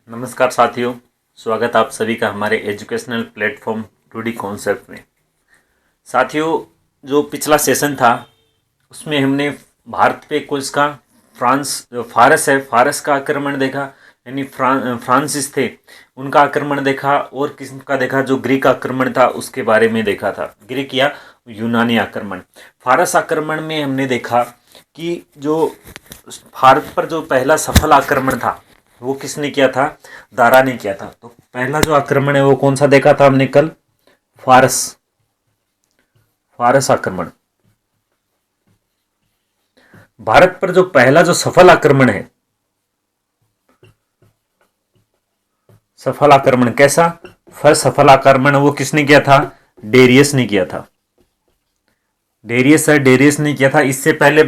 नमस्कार साथियों, स्वागत आप सभी का हमारे एजुकेशनल प्लेटफॉर्म टूडी कॉन्सेप्ट में। साथियों, जो पिछला सेशन था उसमें हमने भारत पे कुछ का फारस का आक्रमण देखा, यानी फ्रांसिस थे उनका आक्रमण देखा, और किसका देखा, जो ग्रीक आक्रमण था उसके बारे में देखा था, ग्रीक या यूनानी आक्रमण। फारस आक्रमण में हमने देखा कि जो भारत पर जो पहला सफल आक्रमण था वो किसने किया था? दारा ने किया था। तो पहला जो आक्रमण है वो कौन सा देखा था हमने कल? फारस आक्रमण। भारत पर जो पहला जो सफल आक्रमण है, सफल आक्रमण कैसा? फर्स्ट सफल आक्रमण वो किसने किया था? डेरियस ने किया था। डेरियस ने किया था। इससे पहले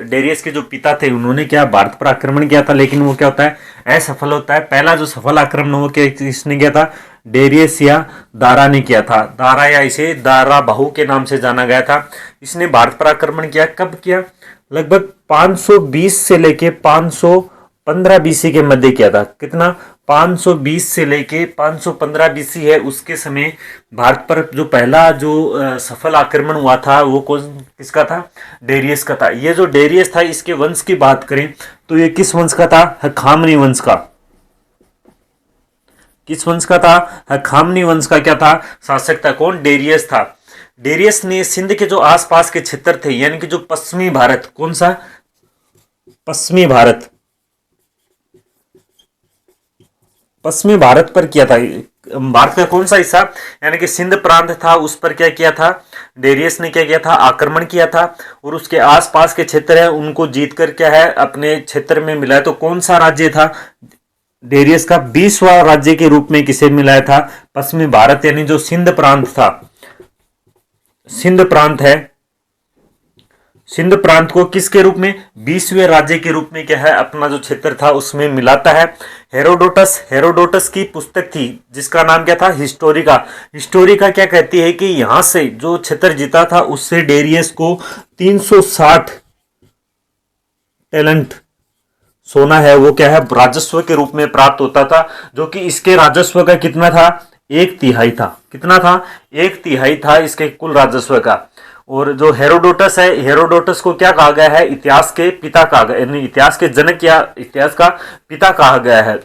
डेरियस के जो पिता थे उन्होंने क्या भारत पर आक्रमण किया था, लेकिन वो क्या होता है? असफल होता है। पहला जो सफल आक्रमण वो किसने किया था? डेरियस या दारा ने किया था। दारा या इसे दारा बाहु के नाम से जाना गया था। इसने भारत पर आक्रमण किया। कब किया? लगभग 520 से लेके 515 बीसी के मध्य किया था। कितना? 520 से लेके 515 बीसी है, उसके समय भारत पर जो पहला जो सफल आक्रमण हुआ था वो किसका था? डेरियस का था। ये जो डेरियस था, इसके वंश की बात करें तो ये किस वंश का था? हखामनी वंश का। किस वंश का था? हखामनी वंश का क्या था? शासक था। कौन? डेरियस था। डेरियस ने सिंध के जो आसपास के क्षेत्र थे, यानी कि जो पश्चिमी भारत, कौन सा? पश्चिमी भारत पर किया था। भारत का कौन सा हिस्सा, यानी कि सिंध प्रांत था, उस पर क्या किया था? डेरियस ने क्या किया था? आक्रमण किया था। और उसके आसपास के क्षेत्र है उनको जीतकर क्या है अपने क्षेत्र में मिलाया। तो कौन सा राज्य था डेरियस का? 20वां राज्य के रूप में किसे मिलाया था? पश्चिमी भारत, यानी जो सिंध प्रांत था, सिंध प्रांत है, सिंध प्रांत को किसके रूप में? 20वें राज्य के रूप में क्या है अपना जो क्षेत्र था उसमें मिलाता है। हेरोडोटस की पुस्तक थी जिसका नाम क्या था? हिस्टोरिका क्या कहती है कि यहां से जो क्षेत्र जीता था उससे डेरियस को 360 टैलेंट सोना है वो क्या है राजस्व के रूप में प्राप्त होता था, जो कि इसके राजस्व का कितना था? 1/3 था। कितना था? 1/3 था इसके कुल राजस्व का। और जो हेरोडोटस है, हेरोडोटस को क्या कहा गया है? इतिहास के पिता कहा गया, यानी इतिहास के जनक या इतिहास का पिता कहा गया है।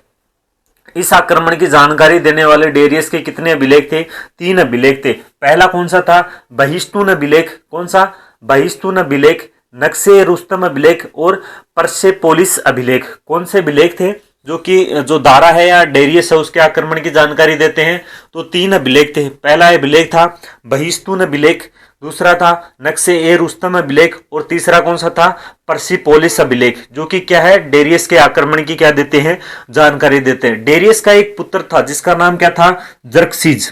इस आक्रमण की जानकारी देने वाले डेरियस के कितने अभिलेख थे? 3 अभिलेख थे। पहला कौन सा था? बहिस्तून अभिलेख। कौन सा? बहिस्तून अभिलेख, नक्शे रुस्तम अभिलेख और परसेपोलिस अभिलेख। कौन से अभिलेख थे जो कि जो दारा है या डेरियस है उसके आक्रमण की जानकारी देते हैं? तो 3 अभिलेख थे। पहला अभिलेख था बहिस्तून अभिलेख, दूसरा था नक्शे ए रुस्तम अभिलेख और तीसरा कौन सा था? परसिपोलिस अभिलेख, जो कि क्या है डेरियस के आक्रमण की क्या देते हैं? जानकारी देते हैं। डेरियस का एक पुत्र था जिसका नाम क्या था? जर्कसीज।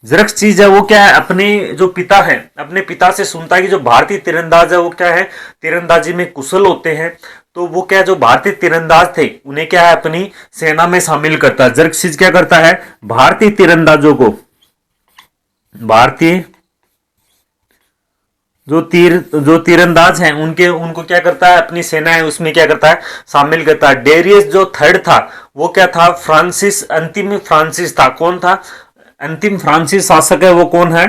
जरक्सीज है वो क्या है अपने जो पिता है अपने पिता से सुनता है कि जो भारतीय तीरंदाज है वो क्या है तीरंदाजी में कुशल होते हैं। तो वो क्या जो भारतीय तीरंदाज थे उन्हें क्या है अपनी सेना में शामिल करता है। जरक्सीज क्या करता है? भारतीय तीरंदाजों को, भारतीय जो तीरंदाज हैं उनको क्या करता है? अपनी सेना है उसमें क्या करता है? शामिल करता है। डेरियस जो थर्ड था वो क्या था? अंतिम फ्रांसिस था। कौन था? अंतिम फ्रांसीसी शासक है वो कौन है?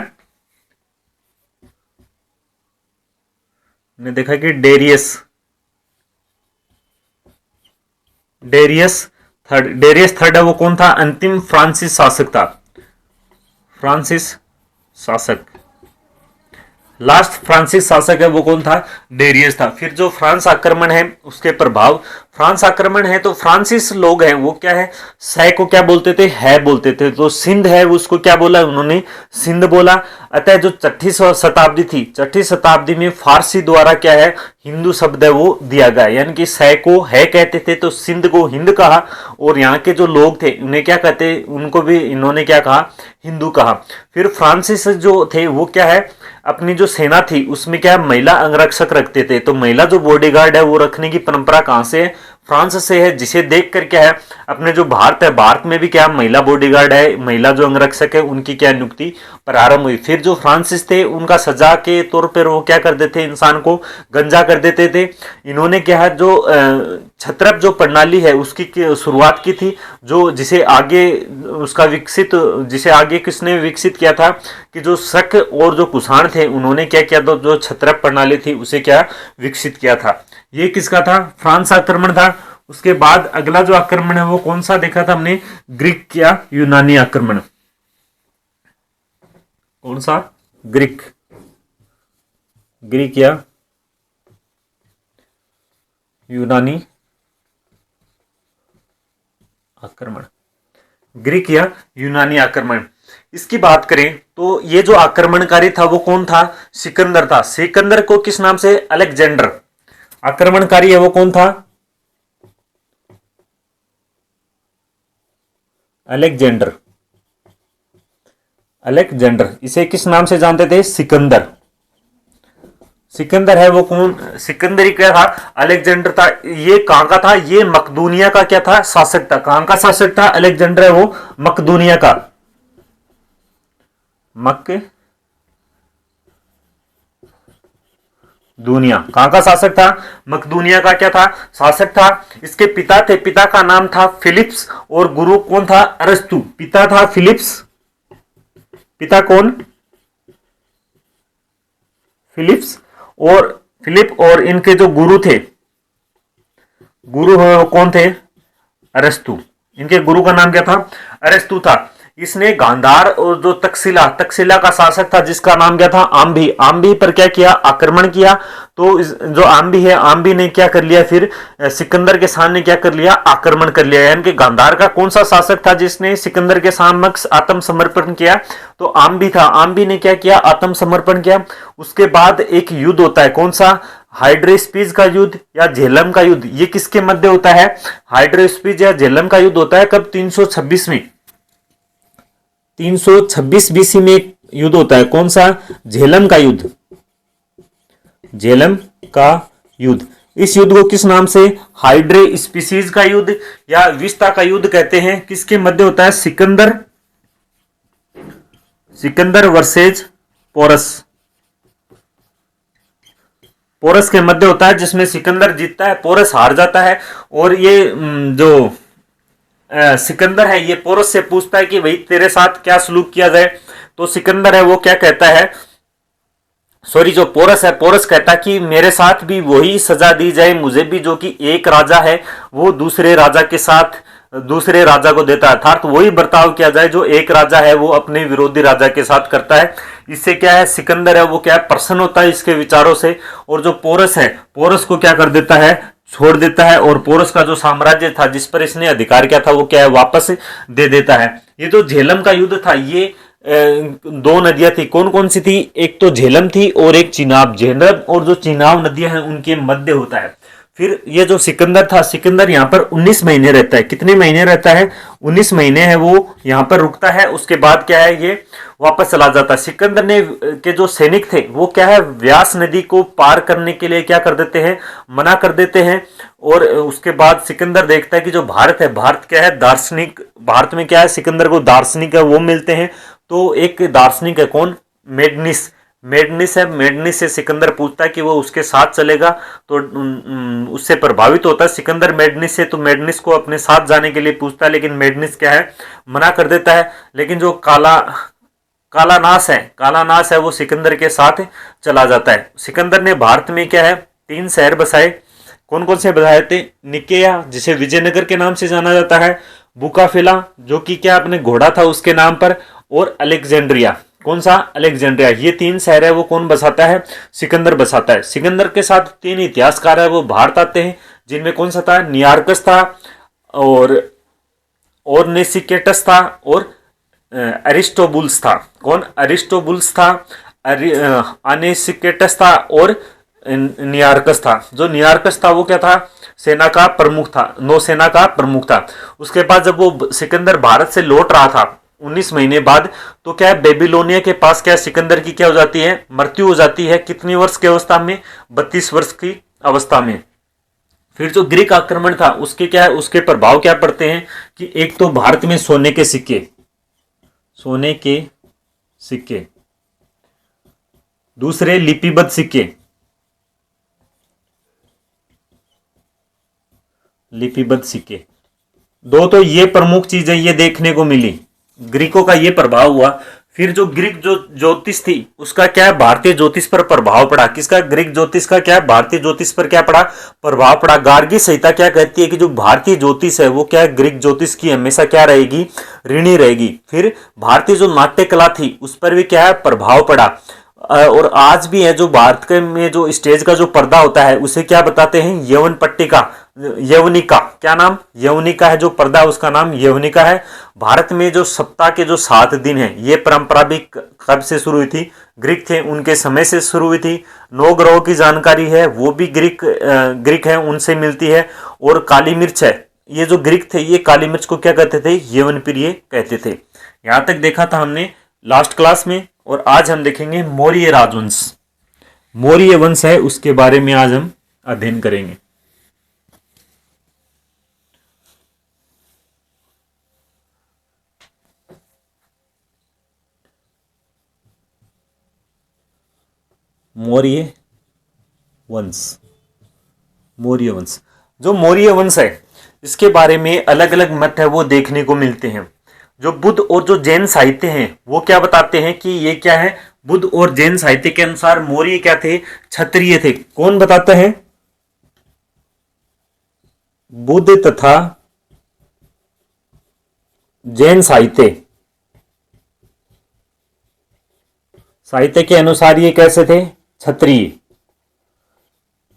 ने देखा कि डेरियस थर्ड है वो कौन था? अंतिम फ्रांसीसी शासक था। फ्रांसिस शासक, लास्ट फ्रांसिस शासक है वो कौन था? डेरियस था। फिर जो फ्रांस आक्रमण है उसके प्रभाव, फ्रांस आक्रमण है तो फ्रांसिस लोग हैं वो क्या है सह को क्या बोलते थे? है बोलते थे। तो सिंध है उसको क्या बोला उन्होंने? सिंध बोला। अतः जो 6ठी शताब्दी थी, 6ठी शताब्दी में फारसी द्वारा क्या है हिंदू शब्द है वो दिया गया, यानी कि सह को है कहते थे तो सिंध को हिंद कहा, और यहाँ के जो लोग थे उन्हें क्या कहते? उनको भी इन्होंने क्या कहा? हिंदू कहा। फिर फ्रांसिस जो थे वो क्या है अपनी जो सेना थी उसमें क्या महिला अंगरक्षक रखते थे। तो महिला जो बॉडीगार्ड है वो रखने की परंपरा कहां से है? फ्रांस से है, जिसे देख कर क्या है अपने जो भारत है, भारत में भी क्या महिला बॉडीगार्ड है, महिला जो अंगरक्षक है, उनकी क्या नियुक्ति प्रारंभ हुई। फिर जो फ्रांसिस थे उनका सजा के तौर पर वो क्या कर देते, इंसान को गंजा कर देते थे। इन्होंने क्या है जो छत्रप जो प्रणाली है उसकी शुरुआत की थी, जो जिसे आगे उसका विकसित, जिसे आगे किसने विकसित किया था कि जो शक और जो कुषाण थे उन्होंने क्या किया, तो जो छत्रप प्रणाली थी उसे क्या विकसित किया था। ये किसका था, फ्रांस आक्रमण था। उसके बाद अगला जो आक्रमण है वो कौन सा देखा था हमने, ग्रीक या यूनानी आक्रमण। कौन सा, ग्रीक, ग्रीक या यूनानी आक्रमण, ग्रीक या यूनानी आक्रमण। इसकी बात करें तो ये जो आक्रमणकारी था वो कौन था, सिकंदर था। सिकंदर को किस नाम से, अलेक्जेंडर। आक्रमणकारी है वो कौन था, अलेक्जेंडर। अलेक्जेंडर, इसे किस नाम से जानते थे, सिकंदर। सिकंदर है वो कौन, सिकंदर ही क्या था, अलेक्जेंडर था। ये कहां का था, ये मकदूनिया का क्या था, शासक था। कहां का शासक था, अलेक्जेंडर है वो मकदूनिया का, दुनिया कहां का शासक था, मकदूनिया का क्या था, शासक था। इसके पिता थे, पिता का नाम था फिलिप्स और गुरु कौन था, अरस्तु। पिता था फिलिप्स, पिता कौन, फिलिप्स और फिलिप, और इनके जो गुरु थे, गुरु वो कौन थे, अरस्तु। इनके गुरु का नाम क्या था, अरस्तु था। इसने गांधार और जो तक्षशिला, तक्षशिला का शासक था जिसका नाम क्या था, आम्भी, आम्भी पर क्या किया, आक्रमण किया। तो जो आम्भी है, आम्भी ने क्या कर लिया, फिर सिकंदर के सामने क्या कर लिया, आक्रमण कर लिया। यानी कि गांधार का कौन सा शासक था जिसने सिकंदर के समक्ष आत्मसमर्पण किया, तो आम्भी था। आम्भी ने क्या किया, आत्मसमर्पण किया। उसके बाद एक युद्ध होता है, कौन सा, हाइड्रोस्पीज का युद्ध या झेलम का युद्ध। ये किसके मध्य होता है, हाइड्रोस्पीज या झेलम का युद्ध होता है कब, 326 में, 326 बीसी में एक युद्ध होता है, कौन सा, झेलम का युद्ध, झेलम का युद्ध। इस युद्ध को किस नाम से, हाइड्रे स्पीसीज का युद्ध या विस्ता का युद्ध कहते हैं। किसके मध्य होता है, सिकंदर, सिकंदर वर्सेज पोरस, पोरस के मध्य होता है, जिसमें सिकंदर जीतता है, पोरस हार जाता है। और ये जो सिकंदर है ये पोरस से पूछता है कि भाई तेरे साथ क्या सलूक किया जाए। तो सिकंदर है वो क्या कहता है, सॉरी जो पोरस है, पोरस कहता है कि मेरे साथ भी वही सजा दी जाए मुझे भी, जो कि एक राजा है वो दूसरे राजा के साथ दूसरे राजा को देता है, अर्थात वही बर्ताव किया जाए जो एक राजा है वो अपने विरोधी राजा के साथ करता है। इससे क्या है, सिकंदर है वो क्या है, प्रसन्न होता है इसके विचारों से। और जो पोरस है, पोरस को क्या कर देता है, छोड़ देता है, और पोरस का जो साम्राज्य था जिस पर इसने अधिकार किया था वो क्या है, वापस दे देता है। ये जो झेलम का युद्ध था, ये दो नदियां थी, कौन कौन सी थी, एक तो झेलम थी और एक चिनाब। झेलम और जो चिनाब नदियां हैं उनके मध्य होता है। फिर ये जो सिकंदर था, सिकंदर यहाँ पर 19 महीने रहता है। कितने महीने रहता है, 19 महीने है वो यहाँ पर रुकता है। उसके बाद क्या है, ये वापस चला जाता है। सिकंदर ने के जो सैनिक थे वो क्या है, व्यास नदी को पार करने के लिए क्या कर देते हैं, मना कर देते हैं। और उसके बाद सिकंदर देखता है कि जो भारत है, भारत क्या है, दार्शनिक, भारत में क्या है, सिकंदर को दार्शनिक है वो मिलते हैं। तो एक दार्शनिक है कौन, मेडनिस, मेडनिस है। मेडनिस से सिकंदर पूछता है कि वो उसके साथ चलेगा, तो उससे प्रभावित होता है सिकंदर मेडनिस से। तो मेडनिस को अपने साथ जाने के लिए पूछता है, लेकिन मेडनिस क्या है, मना कर देता है। लेकिन जो कालानास है, कालानास है वो सिकंदर के साथ चला जाता है। सिकंदर ने भारत में क्या है, 3 शहर बसाए। कौन कौन से बसाए थे, निकेया जिसे विजयनगर के नाम से जाना जाता है, बुकाफिला जो कि क्या अपने घोड़ा था उसके नाम पर, और अलेक्जेंड्रिया। कौन सा, अलेक्जेंड्रिया। ये 3 शहर है वो कौन बसाता है, सिकंदर बसाता है। सिकंदर के साथ 3 इतिहासकार है वो भारत आते हैं, जिनमें कौन सा था, नियार्कस था, और नेसिकेटस था, और अरिस्टोबुल्स था। कौन, अरिस्टोबुल्स था, अनेसिकेटस था, और नियार्कस था। जो नियार्कस था वो क्या था, सेना का प्रमुख था, नौसेना का प्रमुख था। उसके बाद जब वो सिकंदर भारत से लौट रहा था 19 महीने बाद, तो क्या है, बेबीलोनिया के पास क्या सिकंदर की क्या हो जाती है, मृत्यु हो जाती है। कितनी वर्ष की अवस्था में, 32 वर्ष की अवस्था में। फिर जो ग्रीक आक्रमण था उसके क्या है, उसके प्रभाव क्या पड़ते हैं कि एक तो भारत में सोने के सिक्के, सोने के सिक्के, दूसरे लिपिबद्ध सिक्के, लिपिबद्ध सिक्के, दो तो ये प्रमुख चीजें ये देखने को मिली, ग्रीकों का ये प्रभाव हुआ। फिर जो ग्रीक जो ज्योतिष थी उसका क्या है, भारतीय ज्योतिष पर प्रभाव पड़ा। किसका, ग्रीक ज्योतिष का क्या है, भारतीय ज्योतिष पर क्या पड़ा, प्रभाव पड़ा। गार्गी संहिता क्या कहती है कि जो भारतीय ज्योतिष है वो क्या है, ग्रीक ज्योतिष की हमेशा क्या रहेगी, ऋणी रहेगी। फिर भारतीय जो नाट्य कला थी उस पर भी क्या है, प्रभाव पड़ा। और आज भी है जो भारत के में जो स्टेज का जो पर्दा होता है उसे क्या बताते हैं, यवन पट्टिका, यवनिका, क्या नाम, यवनिका है जो पर्दा, उसका नाम यवनिका है। भारत में जो सप्ताह के जो 7 दिन है ये परंपरा भी कब से शुरू हुई थी, ग्रीक थे उनके समय से शुरू हुई थी। 9 ग्रहों की जानकारी है वो भी ग्रीक है उनसे मिलती है। और काली मिर्च है, ये जो ग्रीक थे ये काली मिर्च को क्या कहते थे, यवन प्रिय कहते थे। यहां तक देखा था हमने लास्ट क्लास में। और आज हम देखेंगे मौर्य राजवंश, मौर्य वंश है उसके बारे में आज हम अध्ययन करेंगे। मौर्य वंश, मौर्य वंश, जो मौर्य वंश है इसके बारे में अलग अलग मत है वो देखने को मिलते हैं। जो बुद्ध और जो जैन साहित्य हैं वो क्या बताते हैं कि ये क्या है, बुद्ध और जैन साहित्य के अनुसार मौर्य क्या थे, क्षत्रिय थे। कौन बताता है, बुद्ध तथा जैन साहित्य, साहित्य के अनुसार ये कैसे थे, क्षत्रिय।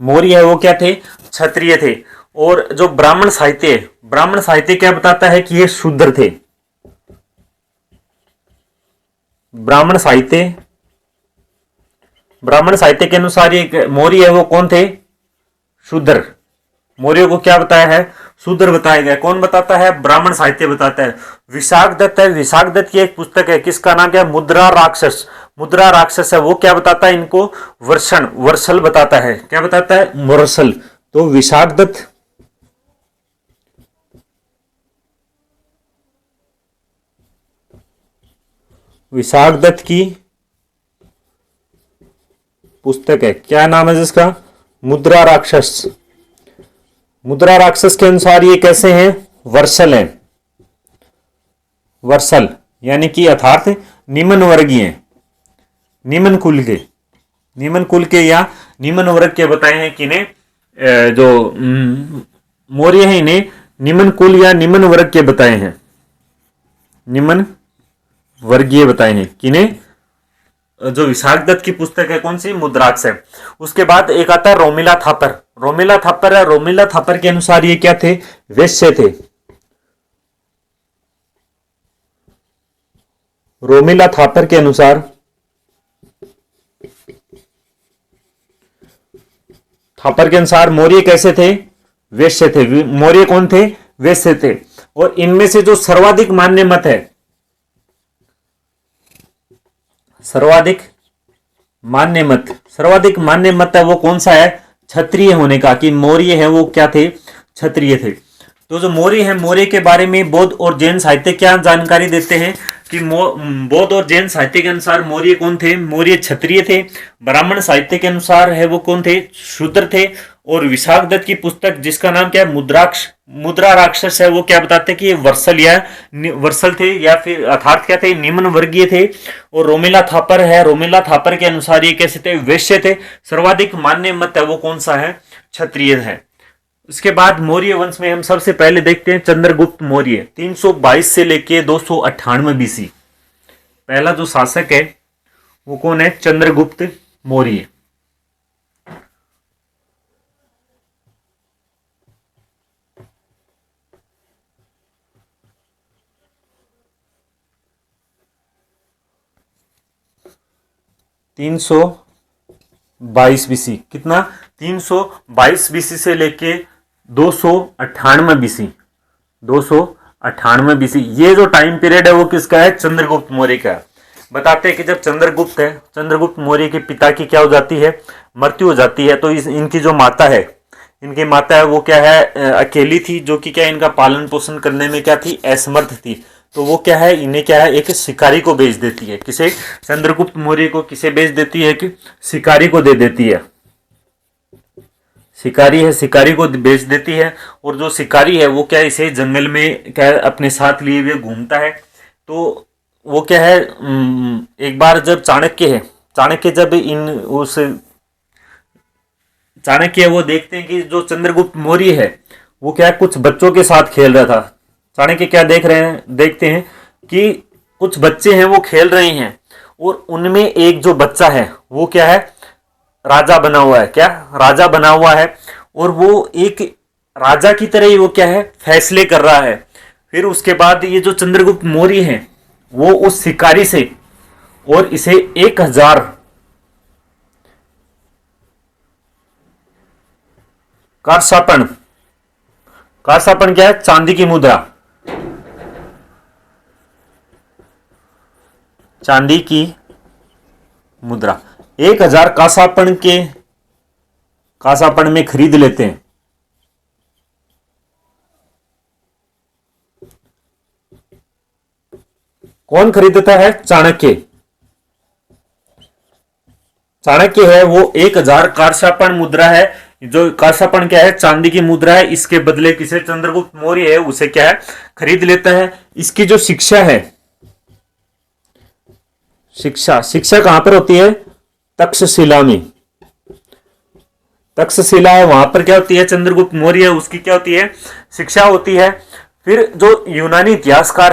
मौर्य है वो क्या थे, क्षत्रिय थे। और जो ब्राह्मण साहित्य, ब्राह्मण साहित्य क्या बताता है कि ये शूद्र थे। ब्राह्मण साहित्य, ब्राह्मण साहित्य के अनुसार ये मौर्य है वो कौन थे, शूद्र। मौर्य को क्या बताया है, शूद्र बताया गया। कौन बताता है, ब्राह्मण साहित्य बताता है। विशाख दत्त है, विशाख दत्त की एक पुस्तक है, किसका नाम क्या है, मुद्रा राक्षस। मुद्रा राक्षस है वो क्या बताता है इनको, वर्षण, वर्षल बताता है। क्या बताता है, वर्षल। तो विशाख दत्त, विशाख दत्त की पुस्तक है, क्या नाम है जिसका, मुद्रा राक्षस। मुद्रा राक्षस के अनुसार ये कैसे हैं, वर्षल हैं, वर्षल यानी कि अर्थात निम्न वर्गीय हैं, निम्न कुल के, निम्न कुल के या निम्न वर्ग के बताए हैं कि इन्हें जो मौर्य है इन्हें निम्न कुल या निम्न वर्ग के बताए हैं, निम्न वर्गीय बताए हैं किन्हें, जो विशाख दत्त की पुस्तक है कौन सी, मुद्राक्ष है। उसके बाद एक आता है रोमिला थापर। रोमिला थापर है, रोमिला थापर के अनुसार ये क्या थे, वैश्य थे। रोमिला थापर के अनुसार, थापर के अनुसार मौर्य कैसे थे, वैश्य थे। मौर्य कौन थे, वैश्य थे। और इनमें से जो सर्वाधिक मान्य मत है, सर्वाधिक मान्य मत, सर्वाधिक मान्य मत है वो कौन सा है, क्षत्रिय होने का, कि मौर्य है वो क्या थे, क्षत्रिय थे। तो जो मौर्य है, मौर्य के बारे में बौद्ध और जैन साहित्य क्या जानकारी देते हैं कि बौद्ध और जैन साहित्य के अनुसार मौर्य कौन थे, मौर्य क्षत्रिय थे। ब्राह्मण साहित्य के अनुसार है वो कौन थे, शूद्र थे। और विशाख दत्त की पुस्तक जिसका नाम क्या है, मुद्रा राक्षस है, वो क्या बताते हैं कि ये वर्षल या वर्षल थे या फिर अर्थात क्या थे, निम्न वर्गीय थे। और रोमिला थापर है, रोमिला थापर के अनुसार ये कैसे थे, वैश्य थे। सर्वाधिक मान्य मत है वो कौन सा है, क्षत्रिय है। इसके बाद मौर्य वंश में हम सबसे पहले देखते हैं चंद्रगुप्त मौर्य, 322 से लेके 298 बीसी। पहला जो शासक है वो कौन है, चंद्रगुप्त मौर्य। तीन सौ 22 बीसी, कितना, 322 बीसी से लेके 298 बीसी, 298 बीसी। ये जो टाइम पीरियड है वो किसका है, चंद्रगुप्त मौर्य का। बताते हैं कि जब चंद्रगुप्त है, चंद्रगुप्त मौर्य के पिता की क्या हो जाती है, मृत्यु हो जाती है, तो इनकी जो माता है, इनकी माता है वो क्या है अकेली थी, जो कि क्या इनका पालन पोषण करने में क्या थी, असमर्थ थी। तो वो क्या है, इन्हें क्या है, एक शिकारी को बेच देती है। किसे? चंद्रगुप्त मौर्य को किसे बेच देती है? कि शिकारी को दे देती है। शिकारी है, शिकारी को बेच देती है। और जो शिकारी है वो क्या, इसे जंगल में क्या अपने साथ लिए हुए घूमता है। तो वो क्या है, एक बार जब चाणक्य जब इन उस चाणक्य वो देखते हैं कि जो चंद्रगुप्त मौर्य है वो क्या कुछ बच्चों के साथ खेल रहा था। चाणक्य क्या देखते हैं कि कुछ बच्चे हैं वो खेल रहे हैं, और उनमें एक जो बच्चा है वो क्या है, राजा बना हुआ है। क्या? राजा बना हुआ है। और वो एक राजा की तरह ही वो क्या है, फैसले कर रहा है। फिर उसके बाद ये जो चंद्रगुप्त मौर्य है वो उस शिकारी से और इसे 1000 कारसापण, कारसापण क्या है, चांदी की मुद्रा, चांदी की मुद्रा 1000 कासापण में खरीद लेते हैं। कौन खरीदता है? चाणक्य। चाणक्य है वो 1000 कारसापण मुद्रा है, जो कारसापण क्या है, चांदी की मुद्रा है, इसके बदले किसे, चंद्रगुप्त मौर्य है उसे क्या है, खरीद लेता है। इसकी जो शिक्षा है, शिक्षा कहां पर होती है? तक्षशिला में। तक्षशिला है, वहां पर क्या होती है, चंद्रगुप्त मौर्य है उसकी क्या होती है, शिक्षा होती है। फिर जो यूनानी इतिहासकार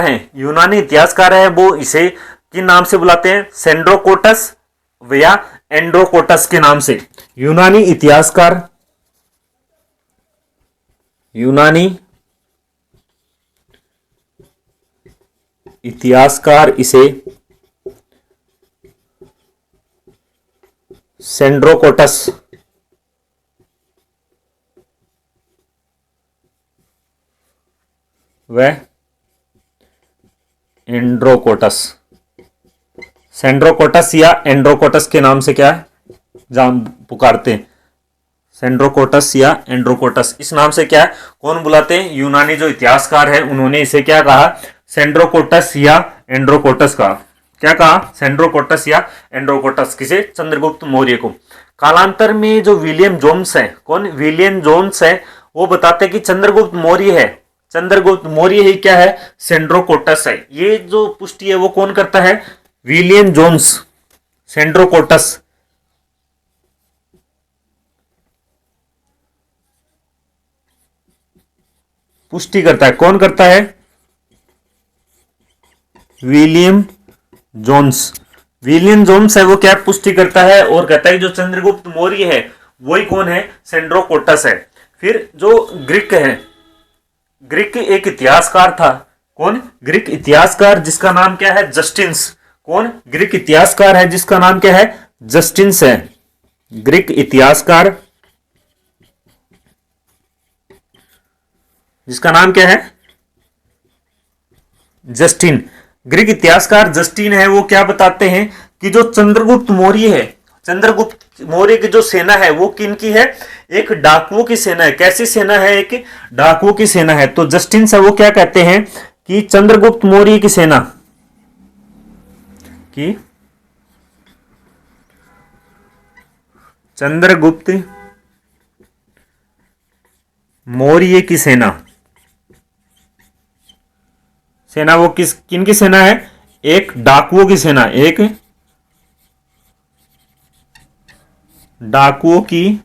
हैं वो इसे किन नाम से बुलाते हैं? सेंड्रोकोटस या एंड्रोकोटस के नाम से। यूनानी इतिहासकार इसे सेंड्रोकोटस व सेंड्रोकोटस या एंड्रोकोटस के नाम से क्या है, जान पुकारते हैं। सेंड्रोकोटस या एंड्रोकोटस, इस नाम से क्या है, कौन बुलाते हैं? यूनानी जो इतिहासकार है उन्होंने इसे क्या कहा? सेंड्रोकोटस या एंड्रोकोटस कहा। क्या कहा? सेंड्रोकोटस या एंड्रोकोटस। किसे? चंद्रगुप्त मौर्य को। कालांतर में जो विलियम जोन्स है, कौन? विलियम जोन्स है, वो बताते हैं कि चंद्रगुप्त मौर्य ही क्या है, सेंड्रोकोटस है। ये जो पुष्टि है वो कौन करता है? विलियम जोन्स सेंड्रोकोटस पुष्टि करता है। कौन करता है? विलियम जोन्स है वो क्या पुष्टि करता है और कहता है कि जो चंद्रगुप्त मौर्य है वही कौन है? सेंड्रोकोटस है। फिर जो ग्रीक है, ग्रीक एक इतिहासकार था। कौन? ग्रीक इतिहासकार जिसका नाम क्या है? जस्टिन्स। कौन? ग्रीक इतिहासकार है जिसका नाम क्या है? जस्टिन्स है। ग्रीक इतिहासकार जिसका नाम क्या है? जस्टिन। ग्रीक इतिहासकार जस्टिन है वो क्या बताते हैं कि जो चंद्रगुप्त मौर्य है, चंद्रगुप्त मौर्य की जो सेना है वो किन की है? एक डाकुओं की सेना है। कैसी सेना है? एक डाकुओं की सेना है। तो जस्टिन से वो क्या कहते हैं कि चंद्रगुप्त मौर्य की सेना की चंद्रगुप्त मौर्य की सेना वो किन की सेना है? एक डाकुओं की सेना, एक डाकुओं की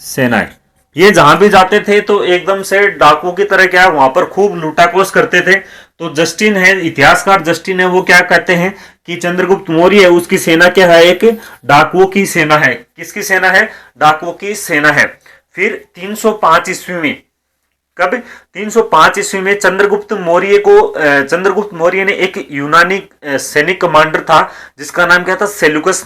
सेना है। ये जहां भी जाते थे तो एकदम से डाकुओं की तरह क्या वहां पर खूब लूटाकोस करते थे। तो जस्टिन है, इतिहासकार जस्टिन है, वो क्या कहते हैं कि चंद्रगुप्त मौर्य है उसकी सेना क्या है? एक डाकुओं की सेना है। किसकी सेना है? डाकुओं की सेना है। फिर 305 ईस्वी में, कब? 305 ईस्वी में चंद्रगुप्त मौर्य ने एक यूनानी सैनिक कमांडर था जिसका नाम क्या था? सेल्यूकस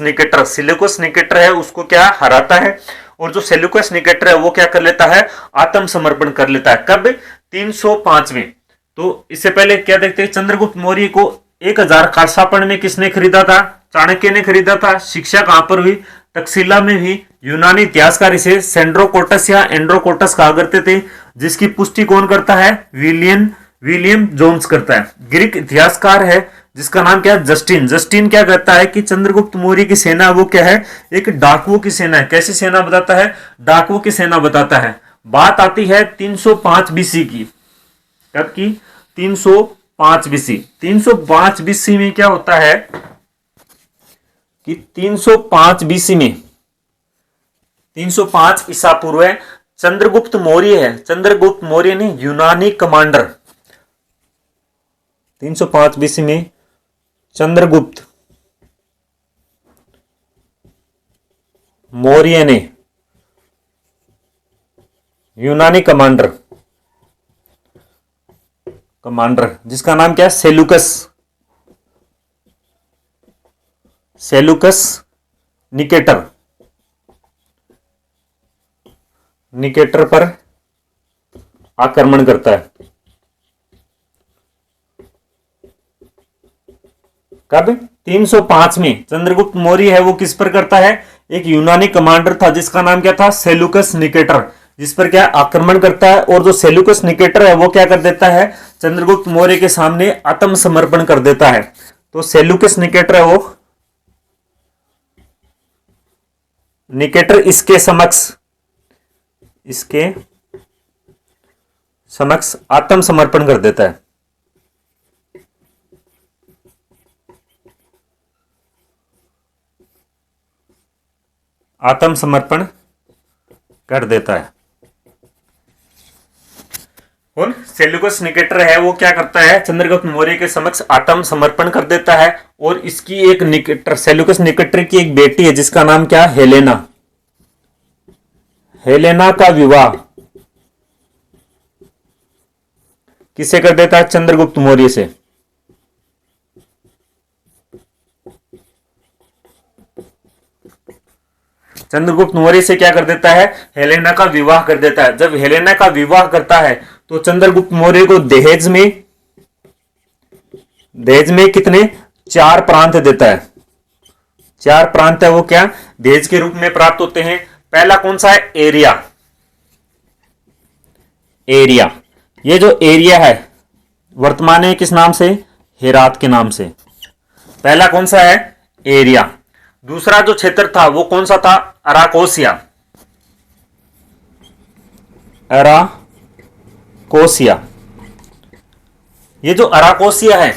निकेटर है उसको क्या हराता है। और जो सेल्यूकस निकेटर है वो क्या कर लेता है? आत्मसमर्पण कर लेता है। कब? 305 में। तो इससे पहले क्या देखते हैं? चंद्रगुप्त मौर्य को 1000 कारसापण में किसने खरीदा था? चाणक्य ने खरीदा था। शिक्षा कहां पर हुई? तक्षशिला में भी यूनानी इतिहासकार इसे सेंड्रोकोटस या एंड्रोकोटस कहा करते थे, जिसकी पुष्टि कौन करता है? विलियम जोन्स करता है। ग्रीक इतिहासकार है जिसका नाम क्या है? जस्टिन क्या कहता है कि चंद्रगुप्त मौर्य की सेना वो क्या है? एक डाकुओं की सेना है। कैसी सेना बताता है? डाकुओं की सेना बताता है। बात आती है 305 बीसी की। कब की? 305 बीसी। 305 बीसी में क्या होता है कि 305 बीसी में 305 ईसा पूर्व है, चंद्रगुप्त मौर्य है। चंद्रगुप्त मौर्य ने यूनानी कमांडर 305 बीसी में चंद्रगुप्त मौर्य ने यूनानी कमांडर जिसका नाम क्या है? सेलुकस निकेटर पर आक्रमण करता है। कब? 305 में। चंद्रगुप्त मौर्य है वो किस पर करता है? एक यूनानी कमांडर था जिसका नाम क्या था? सेलुकस निकेटर, जिस पर क्या आक्रमण करता है। और जो सेलुकस निकेटर है वो क्या कर देता है? चंद्रगुप्त मौर्य के सामने आत्मसमर्पण कर देता है। तो सेलुकस निकेटर है वो निकेटर इसके समक्ष आत्मसमर्पण कर देता है। आत्मसमर्पण कर देता है। और सेलुकस निकेटर है वो क्या करता है? चंद्रगुप्त मौर्य के समक्ष आत्मसमर्पण कर देता है। और इसकी एक सेलुकस निकेटर की एक बेटी है जिसका नाम क्या? हेलेना का विवाह किसे कर देता है? चंद्रगुप्त मौर्य से। चंद्रगुप्त मौर्य से क्या कर देता है? हेलेना का विवाह कर देता है। जब हेलेना का विवाह करता है तो चंद्रगुप्त मौर्य को दहेज में कितने? 4 प्रांत देता है। 4 प्रांत है वो क्या दहेज के रूप में प्राप्त होते हैं? पहला कौन सा है? एरिया। ये जो एरिया है वर्तमान में किस नाम से? हेरात के नाम से। पहला कौन सा है? एरिया। दूसरा जो क्षेत्र था वो कौन सा था? अराकोसिया। ये जो अराकोसिया है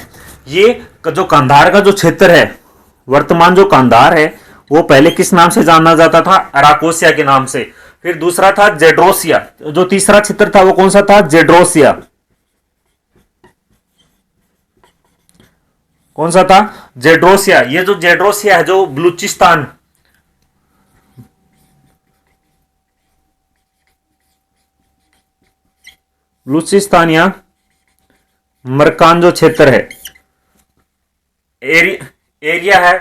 ये जो कांधार का जो क्षेत्र है, वर्तमान जो कांधार है वो पहले किस नाम से जाना जाता था? अराकोसिया के नाम से। फिर दूसरा था जेड्रोसिया। जो तीसरा क्षेत्र था वो कौन सा था? जेड्रोसिया। कौन सा था? जेड्रोसिया। ये जो जेड्रोसिया है जो बलूचिस्तान या मरकान जो क्षेत्र है, एरिया है,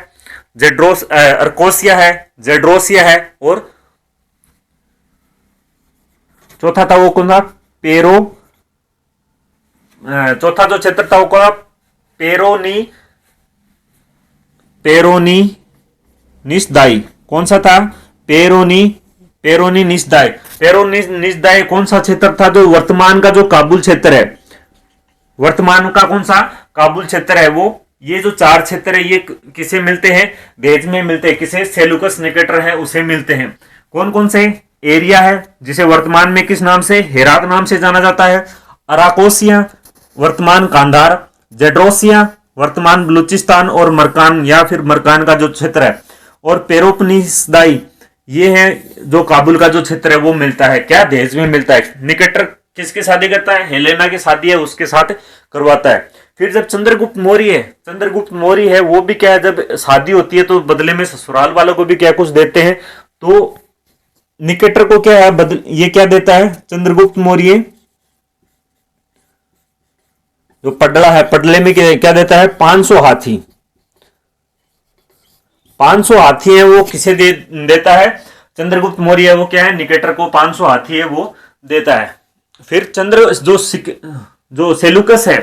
अरकोसिया है, जेड्रोसिया है, और चौथा था वो कौन था? चौथा जो क्षेत्र था वो कौन? पेरोनिस्दाई। कौन सा था? पेरोनिस्दाई। पेरोनिस्दाई कौन सा क्षेत्र था? जो वर्तमान का जो काबुल क्षेत्र है, वर्तमान का कौन सा काबुल क्षेत्र है वो। ये जो 4 क्षेत्र है ये किसे मिलते हैं? दहेज में मिलते हैं। किसे? सेलुकस निकेटर है उसे मिलते हैं। कौन कौन से? एरिया है जिसे वर्तमान में किस नाम से? हेरात नाम से जाना जाता है। अराकोसिया वर्तमान कांधार, जेड्रोसिया वर्तमान बलूचिस्तान और मरकान या फिर मरकान का जो क्षेत्र है, और पेरोपनिसदाई ये है जो काबुल का जो क्षेत्र है वो मिलता है। क्या? दहेज में मिलता है। निकेटर किसके शादी करता है? हेलेना की शादी है उसके साथ करवाता है। फिर जब चंद्रगुप्त मौर्य है वो भी क्या है, जब शादी होती है तो बदले में ससुराल वालों को भी क्या कुछ देते हैं। तो निकेटर को क्या है ये क्या देता है? चंद्रगुप्त मौर्य जो पडला है, पडले में क्या देता है? 500 हाथी। 500 हाथी है वो किसे देता है? चंद्रगुप्त मौर्य है वो क्या है? निकेटर को 500 हाथी है वो देता है। फिर जो सेलुकस है,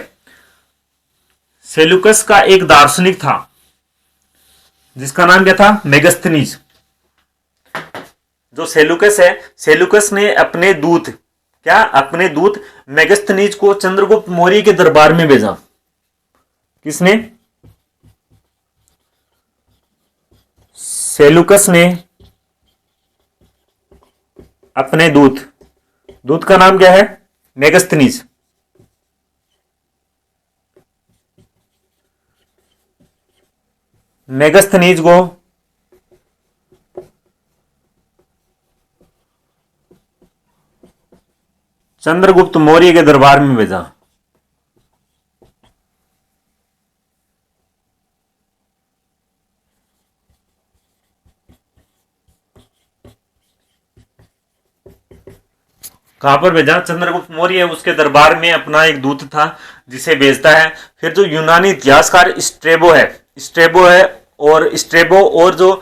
सेलुकस का एक दार्शनिक था जिसका नाम क्या था? मेगस्थनीज। जो सेलुकस है, सेलुकस ने अपने दूत अपने दूत मेगस्थनीज को चंद्रगुप्त मौर्य के दरबार में भेजा। किसने? सेलुकस ने अपने दूत का नाम क्या है? मेगस्थनीज। मेगस्थनीज को चंद्रगुप्त मौर्य के दरबार में भेजा। कहां पर भेजा? चंद्रगुप्त मौर्य उसके दरबार में अपना एक दूत था जिसे भेजता है। फिर जो यूनानी इतिहासकार स्ट्रेबो है और जो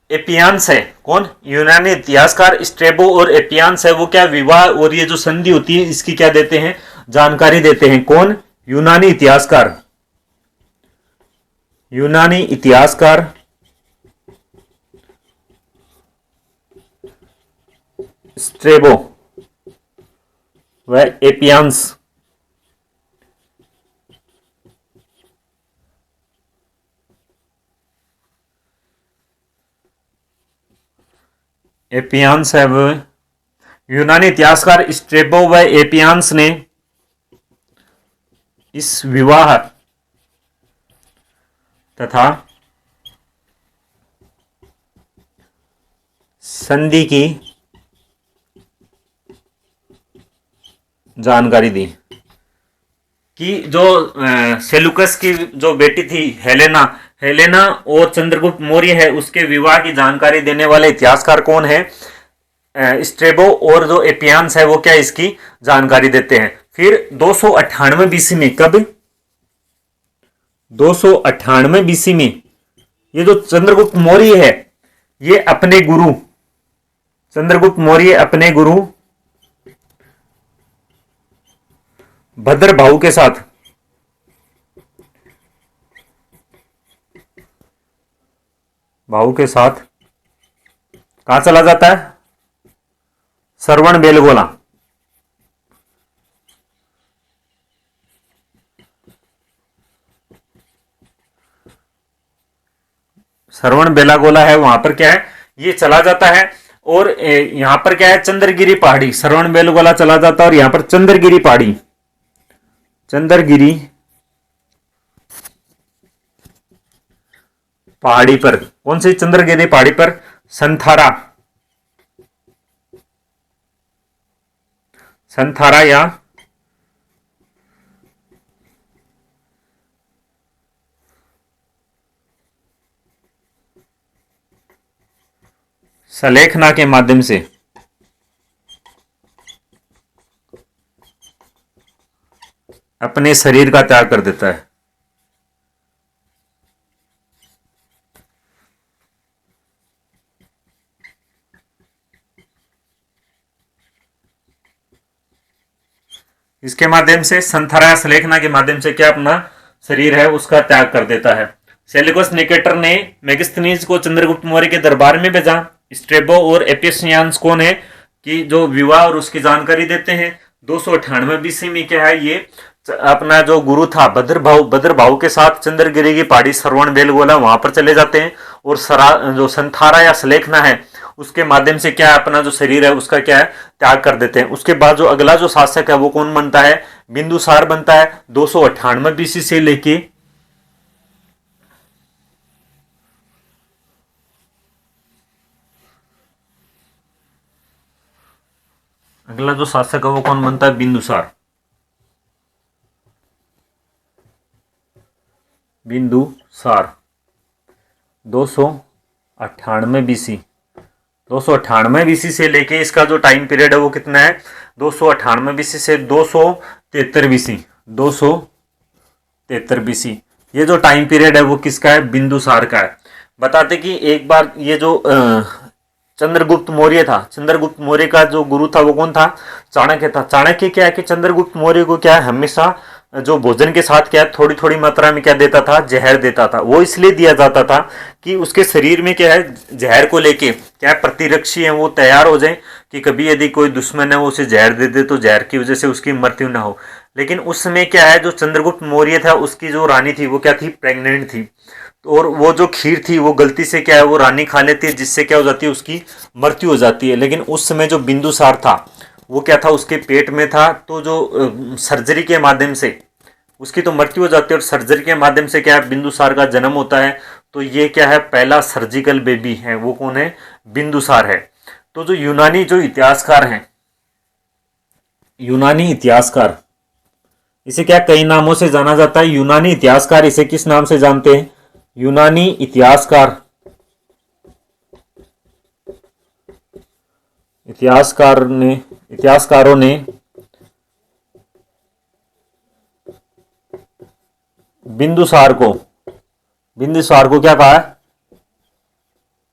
एपियान्स है, कौन? यूनानी इतिहासकार स्ट्रेबो और एपियान्स है, वो क्या विवाह और ये जो संधि होती है इसकी क्या देते हैं? जानकारी देते हैं। कौन? यूनानी इतिहासकार स्ट्रेबो व एपियान्स है वो यूनानी इतिहासकार स्ट्रेबो व एपियान्स ने इस विवाह तथा संधि की जानकारी दी कि जो सेलुकस की जो बेटी थी हेलेना और चंद्रगुप्त मौर्य है उसके विवाह की जानकारी देने वाले इतिहासकार कौन है? स्ट्रेबो और जो एपियान्स है वो क्या इसकी जानकारी देते हैं। फिर 298 बीसी में, कब? 298 बीसी में ये जो चंद्रगुप्त मौर्य है ये अपने गुरु भद्रभाऊ के साथ कहां चला जाता है? श्रवण बेलगोला। श्रवण बेलागोला है, वहां पर क्या है? ये चला जाता है और यहां पर क्या है? चंद्रगिरी पहाड़ी। श्रवण बेलगोला चला जाता है और यहां पर चंद्रगिरी पहाड़ी पर, कौन सी चंद्रगिरी पहाड़ी पर? संथारा या सलेखना के माध्यम से अपने शरीर का त्याग कर देता है। इसके माध्यम से संथारा या सलेखना के माध्यम से क्या अपना शरीर है उसका त्याग कर देता है। सेल्यूकस निकेटर ने मेगस्थनीज को चंद्रगुप्त मौर्य के दरबार में भेजा। स्ट्रेबो और एपियान्स कौन है कि जो विवाह और उसकी जानकारी देते हैं। 298 बीसी में क्या है? ये अपना जो गुरु था भद्रभाऊ के साथ चंद्रगिरी की पहाड़ी श्रवण बेलगोला वहां पर चले जाते हैं और जो संथारा या सलेखना है उसके माध्यम से क्या अपना जो शरीर है उसका क्या है त्याग कर देते हैं। उसके बाद जो अगला जो शासक है वो कौन बनता है? बिंदुसार बनता है। 298 बीसी से लेके अगला जो शासक है वो कौन बनता है? बिंदुसार 298 बीसी 298 बीसी से लेके इसका जो टाइम पीरियड है वो कितना है? 298 बीसी से 273 बीसी 273 बीसी। ये जो टाइम पीरियड है वो किसका है? बिंदुसार का है। बताते कि एक बार ये जो चंद्रगुप्त मौर्य था, चंद्रगुप्त मौर्य का जो गुरु था वो कौन था? चाणक्य था। चाणक्य क्या है कि चंद्रगुप्त मौर्य को क्या है हमेशा जो भोजन के साथ क्या थोड़ी थोड़ी मात्रा में क्या देता था, जहर देता था। वो इसलिए दिया जाता था कि उसके शरीर में क्या है, जहर को लेके क्या प्रतिरक्षी है वो तैयार हो जाए कि कभी यदि कोई दुश्मन है वो उसे जहर दे दे तो जहर की वजह से उसकी मृत्यु ना हो। लेकिन उस समय क्या है, जो चंद्रगुप्त मौर्य था उसकी जो रानी थी वो क्या थी, प्रेग्नेंट थी। और वो जो खीर थी वो गलती से क्या है वो रानी खा लेती है, जिससे क्या हो जाती है, उसकी मृत्यु हो जाती है। लेकिन उस समय जो बिंदुसार था वो क्या था, उसके पेट में था, तो जो सर्जरी के माध्यम से उसकी तो मृत्यु हो जाती है, और सर्जरी के माध्यम से क्या है, बिंदुसार का जन्म होता है। तो ये क्या है, पहला सर्जिकल बेबी है, वो कौन है, बिंदुसार है। तो जो यूनानी जो इतिहासकार हैं, यूनानी इतिहासकार, इसे क्या कई नामों से जाना जाता है। यूनानी इतिहासकार इसे किस नाम से जानते हैं, यूनानी इतिहासकार, इतिहासकारों ने बिंदुसार को क्या कहा है,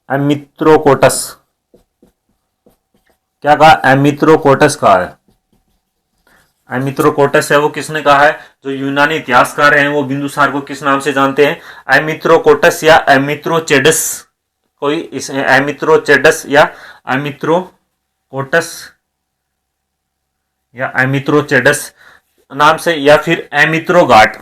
एमित्रोकोटस, क्या कहा, एमित्रोकोटस कहा है। एमित्रोकोटस है वो किसने कहा है, जो यूनानी इतिहासकार हैं वो बिंदुसार को किस नाम से जानते हैं, एमित्रोकोटस या एमित्रोचेडस, कोई इस एमित्रोचेडस या एमित्रोकोटस या एमित्रोचेडस नाम से, या फिर एमित्रोगाट,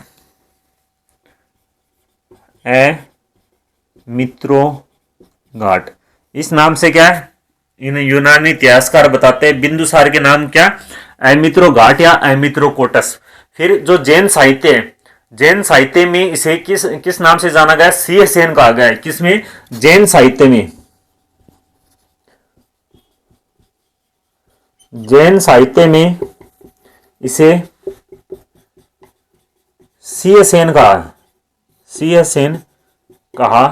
एमित्रोगाट, इस नाम से क्या है इन यूनानी इतिहासकार बताते हैं। बिंदुसार के नाम क्या, एमित्रोगाट या एमित्रोकोटस। फिर जो जैन साहित्य है, जैन साहित्य में इसे किस किस नाम से जाना गया, सियसेन कहा गया है। किसमें, जैन साहित्य में, जैन साहित्य में इसे सियसेन कहा है, सियसेन कहा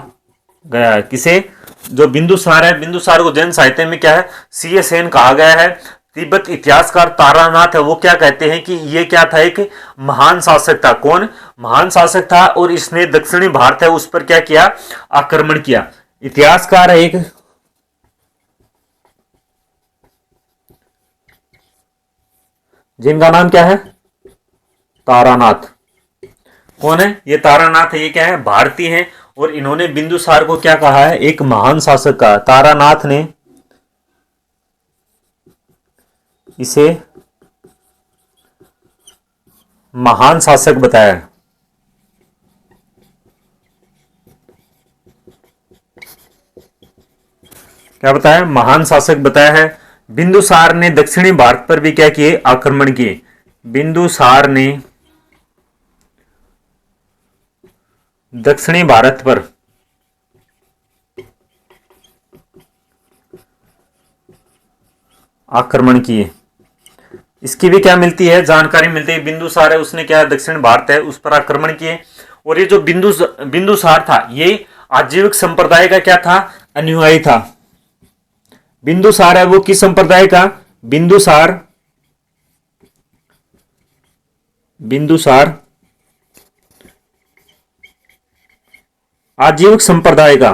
गया है। किसे, जो बिंदुसार है, बिंदुसार को जैन साहित्य में क्या है, सियसेन कहा गया है। तिब्बत इतिहासकार तारानाथ है वो क्या कहते हैं कि ये क्या था, एक महान शासक था। कौन, महान शासक था, और इसने दक्षिणी भारत है उस पर क्या किया, आक्रमण किया। इतिहासकार है एक, जिनका नाम क्या है, तारानाथ। कौन है ये, तारानाथ है, ये क्या है, भारतीय है। और इन्होंने बिंदुसार को क्या कहा है, एक महान शासक कहा। तारानाथ ने इसे महान शासक बताया। क्या बताया, महान शासक बताया है। बिंदुसार ने दक्षिणी भारत पर भी क्या किए, आक्रमण किए। बिंदुसार ने दक्षिणी भारत पर आक्रमण किए। इसकी भी क्या मिलती है, जानकारी मिलती है। बिंदुसार है उसने क्या, दक्षिण भारत है उस पर आक्रमण किए। और ये जो बिंदुसार था ये आजीविक संप्रदाय का क्या था, अनुयायी था। बिंदुसार है वो किस संप्रदाय का, बिंदुसार आजीविक संप्रदाय का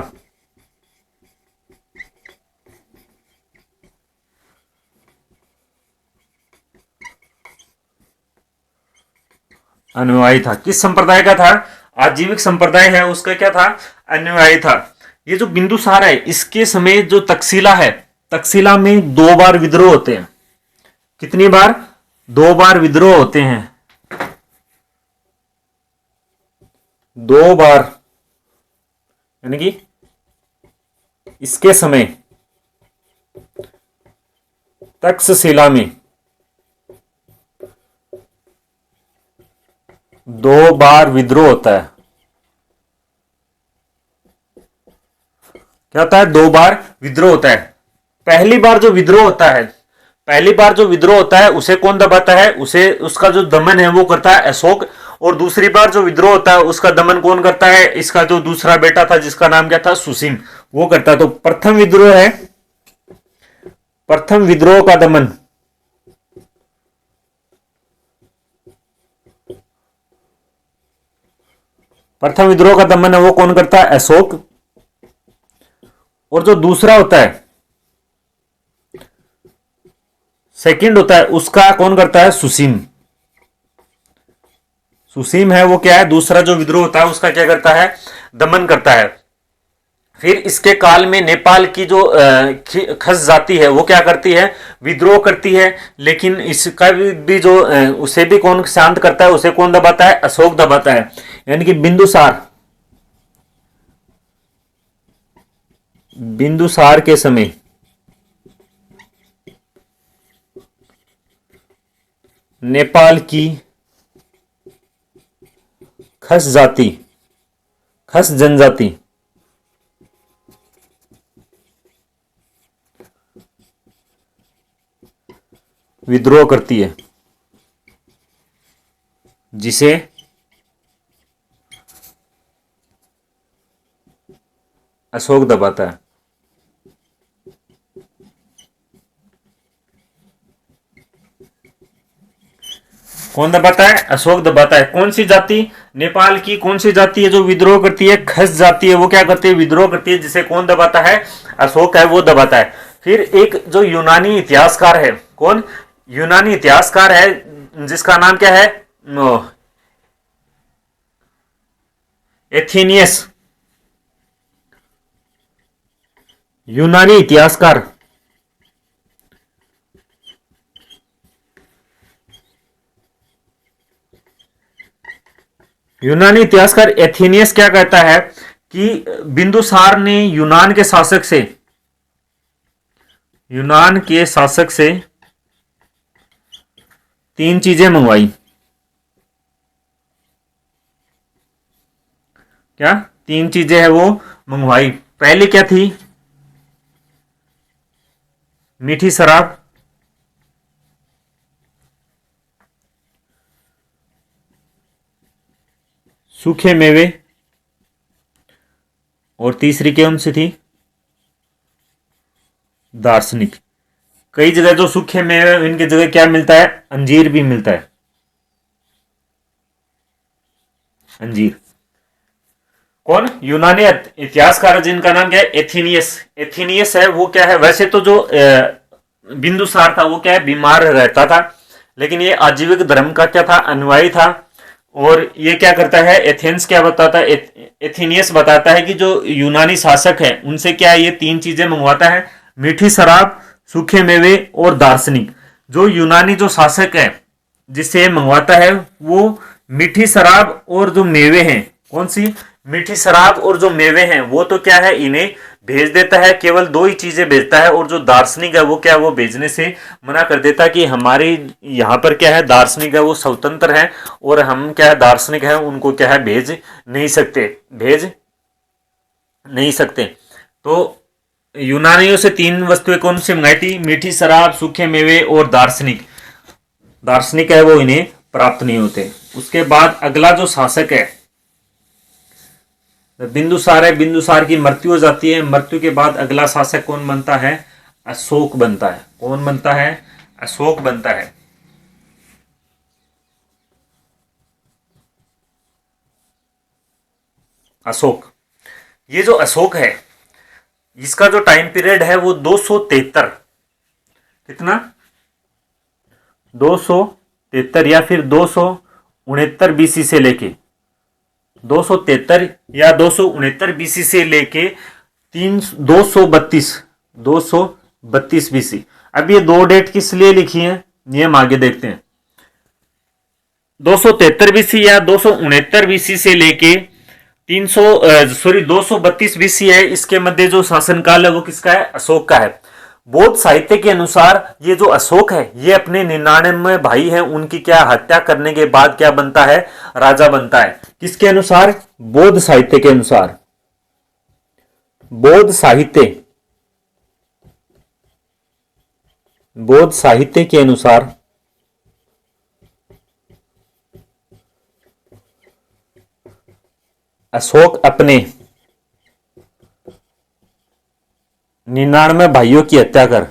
अनुयायी था। किस संप्रदाय का था, आजीविक संप्रदाय है उसका क्या था, अनुयायी था। ये जो बिंदुसार है इसके समय जो तक्षशिला है, तक्षशिला में 2 बार विद्रोह होते हैं। कितनी बार, 2 बार विद्रोह होते हैं। 2 बार, यानी कि इसके समय तक्षशिला में 2 बार विद्रोह होता है। क्या होता है, 2 बार विद्रोह होता है। पहली बार जो विद्रोह होता है, उसे कौन दबाता है, उसे उसका जो दमन है वो करता है अशोक। और दूसरी बार जो विद्रोह होता है उसका दमन कौन करता है, इसका जो दूसरा बेटा था जिसका नाम क्या था, सुसीम, वो करता है। तो प्रथम विद्रोह है, प्रथम विद्रोह का दमन है वो कौन करता है, अशोक। और जो दूसरा होता है, सेकंड होता है, उसका कौन करता है, सुसीम। सुसीम है वो क्या है, दूसरा जो विद्रोह होता है उसका क्या करता है, दमन करता है। फिर इसके काल में नेपाल की जो खस जाति है वो क्या करती है, विद्रोह करती है। लेकिन इसका भी जो उसे भी कौन शांत करता है, उसे कौन दबाता है, अशोक दबाता है। यानी कि बिंदुसार के समय नेपाल की खस जनजाति विद्रोह करती है, जिसे अशोक दबाता है। कौन दबाता है, अशोक दबाता है। कौन सी जाति, नेपाल की कौन सी जाति है जो विद्रोह करती है, खस जाति है, वो क्या करती है, विद्रोह करती है, जिसे कौन दबाता है, अशोक है वो दबाता है। फिर एक जो यूनानी इतिहासकार है, कौन, यूनानी इतिहासकार है जिसका नाम क्या है, एथेनियस, यूनानी इतिहासकार एथेनियस क्या कहता है कि बिंदुसार ने यूनान के शासक से 3 चीजें मंगवाई। क्या 3 चीजें है वो मंगवाई। पहली क्या थी, मीठी शराब, सूखे मेवे, और तीसरी कौन सी थी, दार्शनिक। कई जगह जो सूखे मेवे, इनकी जगह क्या मिलता है, अंजीर भी मिलता है, अंजीर। कौन, यूनानी इतिहासकार जिनका नाम क्या है, एथेनियस है वो क्या है, वैसे तो जो बिंदुसार था वो क्या है, बीमार रहता था, लेकिन ये आजीविक धर्म का क्या था, अनुयायी था। और ये क्या करता है, एथेंस क्या बताता है, एथेनियस बताता है कि जो यूनानी शासक है उनसे क्या ये 3 चीजें मंगवाता है, मीठी शराब, सूखे मेवे और दार्शनिक। जो यूनानी जो शासक है जिससे मंगवाता है वो मीठी शराब और जो मेवे हैं, कौन सी, मीठी शराब और जो मेवे हैं वो तो क्या है इन्हें भेज देता है, केवल 2 ही चीजें भेजता है। और जो दार्शनिक है वो क्या, वो भेजने से मना कर देता है कि हमारे यहाँ पर क्या है, दार्शनिक है वो स्वतंत्र है और हम क्या है, दार्शनिक है उनको क्या है, भेज नहीं सकते। तो यूनानियों से 3 वस्तुएं कौन सी मंगाई थी, मीठी शराब, सूखे मेवे और दार्शनिक है वो इन्हें प्राप्त नहीं होते। उसके बाद अगला जो शासक है बिंदुसार है, बिंदुसार की मृत्यु हो जाती है। मृत्यु के बाद अगला शासक कौन बनता है, अशोक बनता है। कौन बनता है, अशोक बनता है। अशोक, ये जो अशोक है इसका जो टाइम पीरियड है वो 273, कितना, 273 या फिर 269 बीसी से लेके 273 या 269 बीसी से लेके 232 बीसी। अब ये 2 डेट किस लिए लिखी है ये हम आगे देखते हैं। 273 बीसी या 269 बीसी से लेके 232 बीसी है, इसके मध्य जो शासनकाल है वो किसका है, अशोक का है। बौद्ध साहित्य के अनुसार ये जो अशोक है ये अपने 99 भाई हैं उनकी क्या हत्या करने के बाद क्या बनता है, राजा बनता है। किसके अनुसार, बौद्ध साहित्य के अनुसार। बौद्ध साहित्य के अनुसार अशोक अपने 99 भाइयों की हत्या कर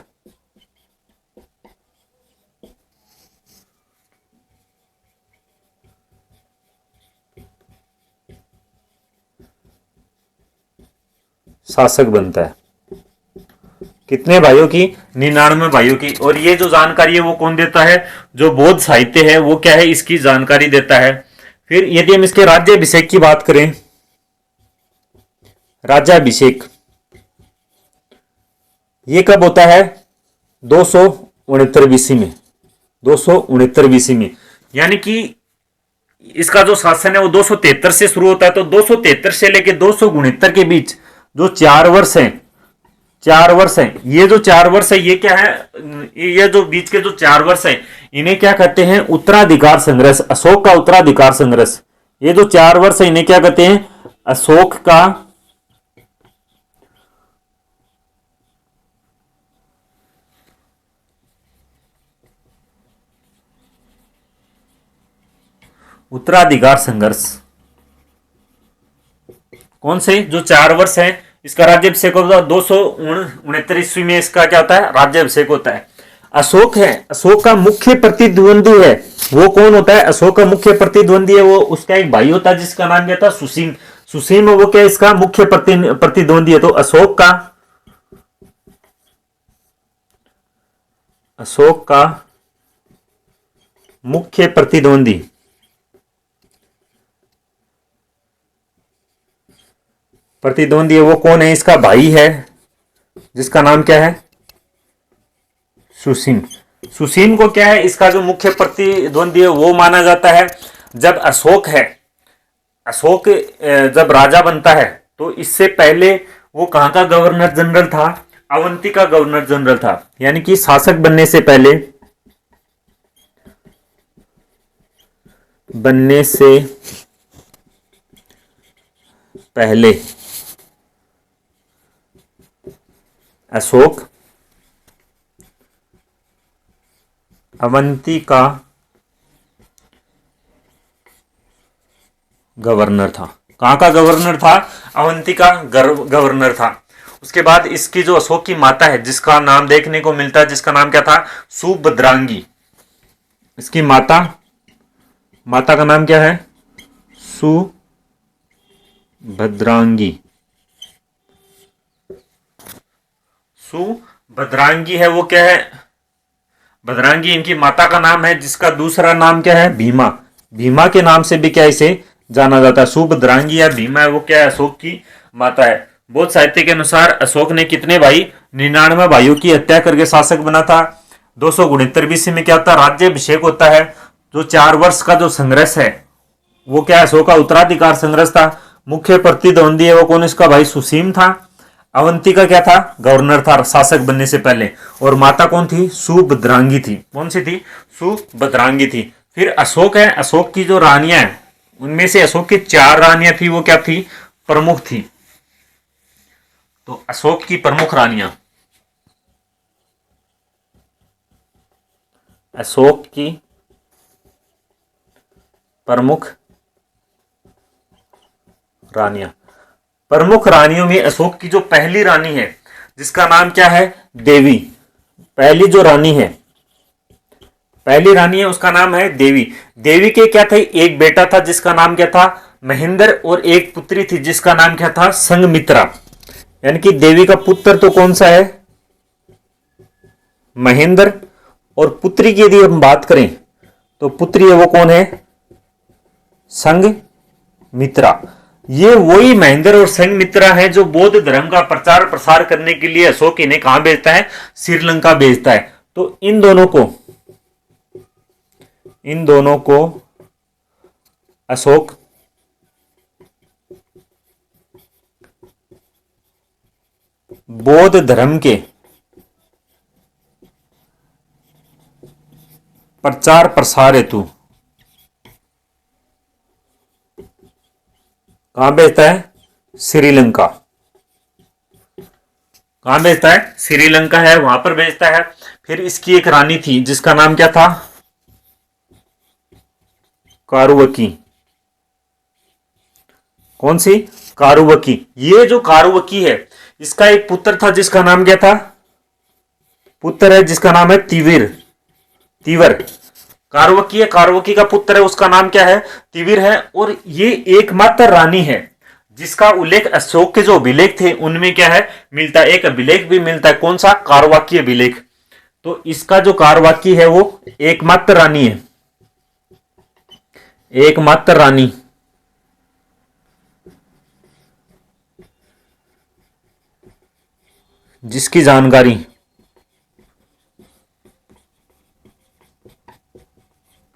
शासक बनता है। कितने भाइयों की, 99 भाइयों की। और ये जो जानकारी है वो कौन देता है, जो बौद्ध साहित्य है वो क्या है, इसकी जानकारी देता है। फिर यदि हम इसके राज्याभिषेक की बात करें, राज्याभिषेक ये कब होता है? 269 बीसी में, 269 बीसी में। यानी कि इसका जो शासन है वो 273 से शुरू होता है। तो 273 से लेकर 269 के बीच जो 4 वर्ष हैं, 4 वर्ष हैं, ये जो 4 वर्ष है ये क्या है? ये जो बीच के जो 4 वर्ष है इन्हें क्या कहते हैं? उत्तराधिकार संघर्ष, अशोक का उत्तराधिकार संघर्ष। ये जो 4 वर्ष है इन्हें क्या कहते हैं? अशोक का उत्तराधिकार संघर्ष। कौन से? जो 4 वर्ष है इसका राज्याभिषेक होता है 269 ईस्वी में। इसका क्या होता है? राज्याभिषेक होता है। अशोक है, अशोक का मुख्य प्रतिद्वंदी है, वो कौन होता है? अशोक का मुख्य प्रतिद्वंदी है वो उसका एक भाई होता है जिसका नाम क्या था? सुसीम। सुसीम वो क्या इसका मुख्य प्रतिद्वंदी है। तो अशोक का मुख्य प्रतिद्वंदी है वो कौन है? इसका भाई है जिसका नाम क्या है? सुसीम। सुसीम को क्या है? इसका जो मुख्य प्रतिद्वंदी है वो माना जाता है। जब अशोक जब राजा बनता है तो इससे पहले वो कहां का गवर्नर जनरल था? अवंती का गवर्नर जनरल था। यानी कि शासक बनने से पहले अशोक अवंती का गवर्नर था। कहां का गवर्नर था? अवंती का गवर्नर था। उसके बाद इसकी जो अशोक की माता है जिसका नाम देखने को मिलता है, जिसका नाम क्या था? सुभद्रांगी। इसकी माता का नाम क्या है? सुभद्रांगी। सुभद्रांगी है वो क्या है? भद्रांगी इनकी माता का नाम है, जिसका दूसरा नाम क्या है? भीमा। भीमा के नाम से भी क्या इसे जाना जाता है? सुभद्रांगी या भीमा है वो क्या है? अशोक की माता है। बौद्ध साहित्य के अनुसार अशोक ने कितने भाई? 99 भाइयों की हत्या करके शासक बना था। 269 बीसी में क्या होता है? राज्याभिषेक होता है। जो 4 वर्ष का जो संघर्ष है वो क्या? अशोक का उत्तराधिकार संघर्ष था। मुख्य प्रतिद्वंदी है वो कौन? इसका भाई सुसीम था। अवंती का क्या था? गवर्नर था शासक बनने से पहले। और माता कौन थी? सुभद्रांगी थी। कौन सी थी? सुभद्रांगी थी। फिर अशोक है, अशोक की जो रानियां हैं उनमें से अशोक की 4 रानियां थी वो क्या थी? प्रमुख थी। तो अशोक की प्रमुख रानियां, अशोक की प्रमुख रानियां, प्रमुख रानियों में अशोक की जो पहली रानी है जिसका नाम क्या है? देवी। पहली जो रानी है, पहली रानी है उसका नाम है देवी। देवी के क्या थे? एक बेटा था जिसका नाम क्या था? महेंद्र। और एक पुत्री थी जिसका नाम क्या था? संघमित्रा। यानी कि देवी का पुत्र तो कौन सा है? महेंद्र। और पुत्री की यदि हम बात करें तो पुत्री है वो कौन है? संघमित्रा। ये वही महेंद्र और संघमित्रा है जो बौद्ध धर्म का प्रचार प्रसार करने के लिए अशोक इन्हें कहां भेजता है? श्रीलंका भेजता है। तो इन दोनों को अशोक बौद्ध धर्म के प्रचार प्रसार हेतु कहां भेजता है? श्रीलंका। कहां भेजता है? श्रीलंका है वहां पर भेजता है। फिर इसकी एक रानी थी जिसका नाम क्या था? कारुवकी। कौन सी? कारुवकी। ये जो कारुवकी है इसका एक पुत्र था जिसका नाम क्या था? पुत्र है जिसका नाम है तीवर। कारुवकी है, कारुवकी का पुत्र है उसका नाम क्या है? तीवर है। और ये एकमात्र रानी है जिसका उल्लेख अशोक के जो अभिलेख थे उनमें क्या है? मिलता है। एक अभिलेख भी मिलता है। कौन सा? कारवाकी अभिलेख। तो इसका जो कारवाकी है वो एकमात्र रानी है। एकमात्र रानी जिसकी जानकारी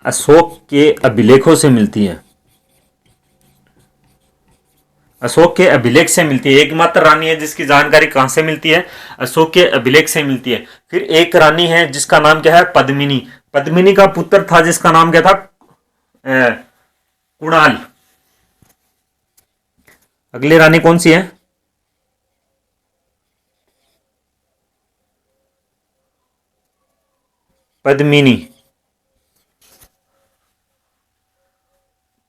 अशोक के अभिलेखों से मिलती है। अशोक के अभिलेख से मिलती है। एकमात्र रानी है जिसकी जानकारी कहां से मिलती है? अशोक के अभिलेख से मिलती है। फिर एक रानी है जिसका नाम क्या है? पद्मिनी। पद्मिनी का पुत्र था जिसका नाम क्या था? कुणाल। अगली रानी कौन सी है? पद्मिनी।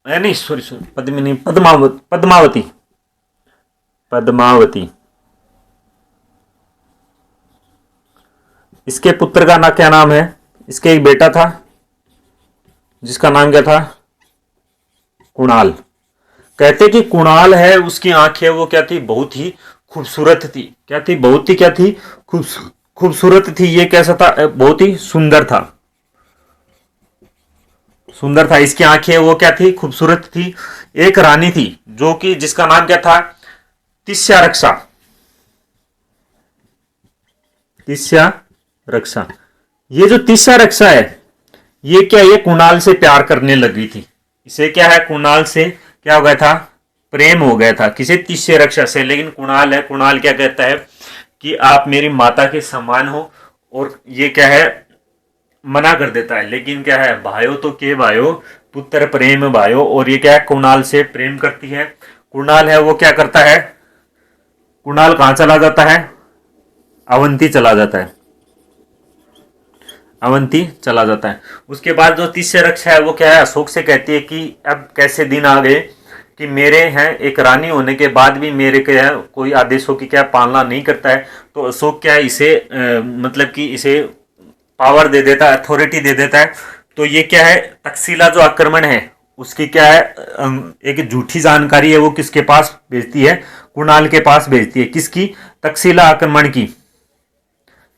नहीं, सॉरी, पद्मिनी, पद्मावती। पद्मावती। इसके पुत्र का ना क्या नाम है? इसके एक बेटा था जिसका नाम क्या था? कुणाल। कहते कि कुणाल है, उसकी आंखें वो क्या थी? बहुत ही खूबसूरत थी। क्या थी? बहुत ही क्या थी? खूबसूरत थी। ये कैसा था? बहुत ही सुंदर था। सुंदर था। इसकी आंखें वो क्या थी? खूबसूरत थी। एक रानी थी जो कि जिसका नाम क्या था? तिस्या रक्षा। तिस्या रक्षा। ये जो तिस्या रक्षा है, ये क्या? ये कुणाल से प्यार करने लगी थी। इसे क्या है? कुणाल से क्या हो गया था? प्रेम हो गया था। किसे? तिस्या रक्षा से। लेकिन कुणाल है, कुणाल क्या कहता है कि आप मेरी माता के समान हो, और ये क्या है? मना कर देता है। लेकिन क्या है? भाइयों तो के भाइयों, पुत्र प्रेम भाइयों। और ये क्या है? कुणाल से प्रेम करती है। कुणाल है वो क्या करता है? कुणाल कहां चला जाता है? अवंती चला जाता है। अवंती चला जाता है। उसके बाद जो तिस्या रक्षा है वो क्या है? अशोक से कहती है कि अब कैसे दिन आ गए कि मेरे हैं एक रानी होने के बाद भी मेरे क्या है कोई आदेशों की क्या पालना नहीं करता है। तो अशोक क्या है इसे मतलब कि इसे पावर दे देता है, अथॉरिटी दे देता है। तो ये क्या है? तक्षशिला जो आक्रमण है उसकी क्या है? एक झूठी जानकारी है वो किसके पास भेजती है? कुणाल के पास भेजती है। किसकी? तक्षशिला आक्रमण की।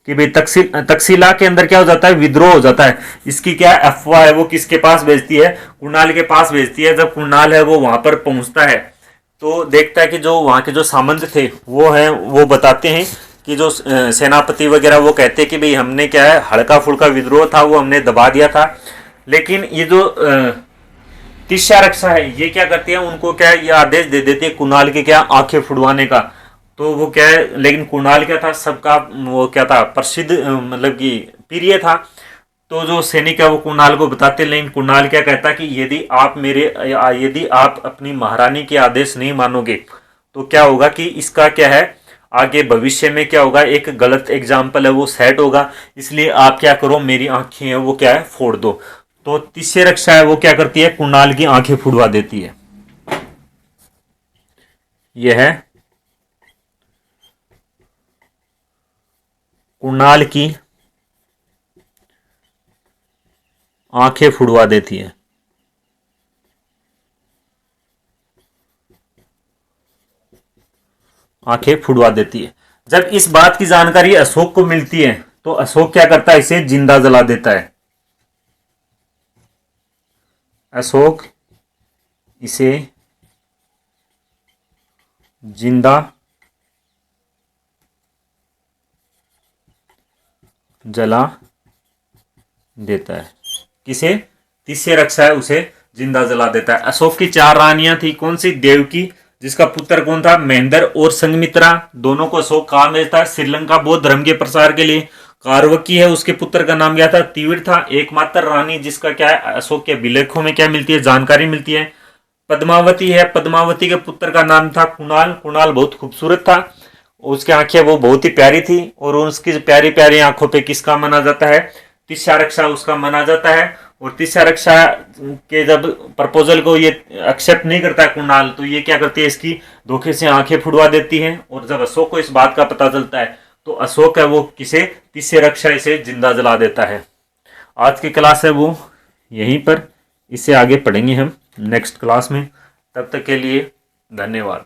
कि भाई तक्षशिला के अंदर क्या हो जाता है? विद्रोह हो जाता है। इसकी क्या अफवाह है वो किसके पास भेजती है? कुणाल के पास भेजती है। जब कुणाल है वो वहां पर पहुंचता है तो देखता है कि जो वहां के जो सामंत थे वो है, वो बताते हैं कि जो सेनापति वगैरह वो कहते हैं कि भाई हमने क्या है हल्का फुल्का विद्रोह था वो हमने दबा दिया था। लेकिन ये जो तिस्या रक्षा है ये क्या करती है? उनको क्या है? ये आदेश दे देती है कुणाल के क्या आंखें फुड़वाने का। तो वो क्या है? लेकिन कुणाल क्या था? सबका वो क्या था? प्रसिद्ध मतलब कि प्रिय था। तो जो सैनिक है वो कुणाल को बताते, लेकिन कुणाल क्या कहता कि यदि आप अपनी महारानी के आदेश नहीं मानोगे तो क्या होगा कि इसका क्या है आगे भविष्य में क्या होगा? एक गलत एग्जाम्पल है वो सेट होगा। इसलिए आप क्या करो? मेरी आंखें है वो क्या है? फोड़ दो। तो तिस्या रक्षा है वो क्या करती है? कुणाल की आंखें फुड़वा देती है। यह है कुणाल की आंखें फुड़वा देती है। आंखें फुड़वा देती है। जब इस बात की जानकारी अशोक को मिलती है तो अशोक क्या करता है? इसे जिंदा जला देता है। अशोक इसे जिंदा जला देता है। किसे? तिस्या रक्षा है उसे जिंदा जला देता है। अशोक की 4 रानियां थी। कौन सी? देवकी जिसका पुत्र कौन था? महेंद्र और संगमित्रा। दोनों को अशोक कहा भेजता है? श्रीलंका बौद्ध धर्म के प्रसार के लिए। कारवकी है उसके पुत्र का नाम क्या था? तीविड़ था। एकमात्र रानी जिसका क्या है अशोक के अभिलेखों में क्या मिलती है? जानकारी मिलती है। पद्मावती है। पद्मावती के पुत्र का नाम था कुणाल। कुणाल बहुत खूबसूरत था। उसकी आंखें वो बहुत ही प्यारी थी। और उसकी प्यारी प्यारी आंखों पे किसका मना जाता है? तिस्या रक्षा उसका मना जाता है। और तिस्या रक्षा के जब प्रपोजल को ये एक्सेप्ट नहीं करता है कुणाल, तो ये क्या करती है? इसकी धोखे से आंखें फुड़वा देती है। और जब अशोक को इस बात का पता चलता है तो अशोक है वो किसे? तिस्या रक्षा इसे जिंदा जला देता है। आज की क्लास है वो यहीं पर, इससे आगे पढ़ेंगे हम नेक्स्ट क्लास में। तब तक के लिए धन्यवाद।